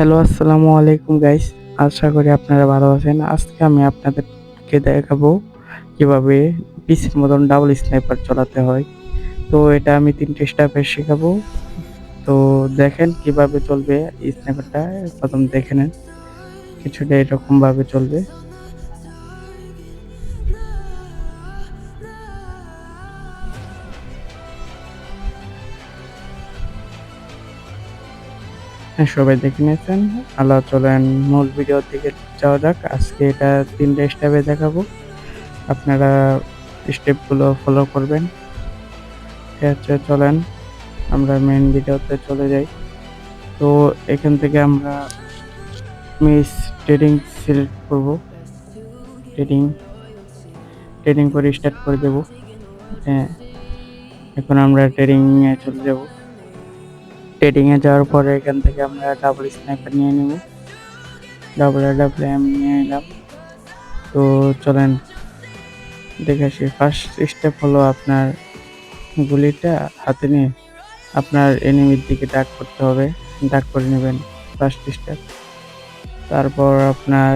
Hello, আসসালামু আলাইকুম guys. আশা করি আপনারা ভালো আছেন। আজকে আমি আপনাদেরকে দেখাবো কিভাবে পিসির মতন ডাবল স্নাইপার চালাতে হয়। তো এটা আমি ৩ টে স্টেপে শেখাবো। তো দেখেন কিভাবে চলবে স্নাইপারটা। ১ম দেখে নেন। কিছুটা এরকম ভাবে চলবে। হ্যাঁ, সবাই দেখে নিয়েছেন। চলেন মূল ভিডিওর দিকে যাওয়া যাক। আজকে এটা ৩ টে স্টেপে দেখাবো। আপনারা স্টেপগুলো ফলো করবেন। চলেন আমরা মেইন ভিডিওতে চলে যাই। তো এখান থেকে আমি ট্রেডিং সিলেক্ট করব। ট্রেডিং ট্রেডিং করে স্টার্ট করে দেব। হ্যাঁ, এখন আমরা ট্রেডিং এ চলে যাব। ট্রেডিং এ যাওয়ার পরে এখান থেকে আমরা ডাবল স্নাইপার নিয়ে নিব। ডাবল নিয়ে নিলাম। তো চলেন দেখে আসি। ফার্স্ট স্টেপ হলো আপনার গুলিটা হাতে নিয়ে আপনার এনিমির দিকে ডাক করতে হবে। ডাক করে নেবেন ফার্স্ট স্টেপ। তারপর আপনার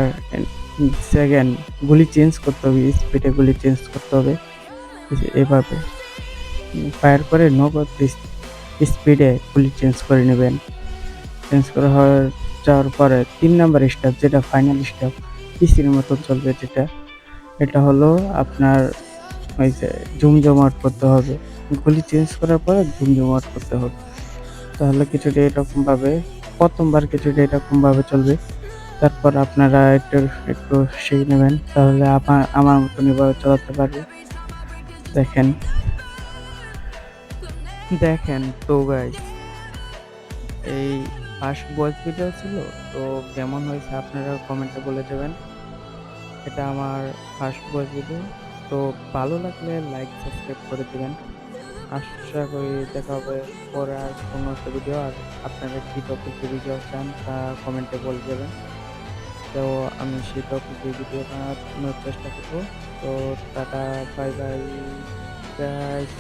সেকেন্ড গুলি চেঞ্জ করতে হবে। স্পিডে গুলি চেঞ্জ করতে হবে। এভাবে ফায়ার করে নগদ স্পিডে গুলি চেঞ্জ করে নেবেন। চেঞ্জ করা যাওয়ার পরে ৩ নাম্বার স্টেপ, যেটা ফাইনাল স্টেপ, পিসির মতন চলবে যেটা, এটা হলো আপনার ওই যে জুম আউট করতে হবে। গুলি চেঞ্জ করার পরে জুম আউট করতে হবে। তাহলে কিছুটা এরকম ভাবে, প্রথমবার কিছুটা এরকম ভাবে চলবে। তারপর আপনারা একটু একটু শিখে নেবেন, তাহলে আমার মতন এভাবে চালাতে পারবে। দেখেন দেখেন তো গাইস, এই ফার্স্ট ভয়েস ভিডিও ছিল। তো কেমন হয়েছে আপনারা কমেন্টে বলে যাবেন। এটা আমার ফার্স্ট ভয়েস ভিডিও। তো ভালো লাগলে লাইক সাবস্ক্রাইব করে দিবেন। আশা করি দেখা হবে পরে আর কোনো একটা ভিডিও। আর আপনারা কি টপিকে ভিডিও চান তা কমেন্টে বলে যাবেন। তো আমি সেই টপিকে ভিডিও বানানোর চেষ্টা করব। তো টাটা, বাই বাই গাইস।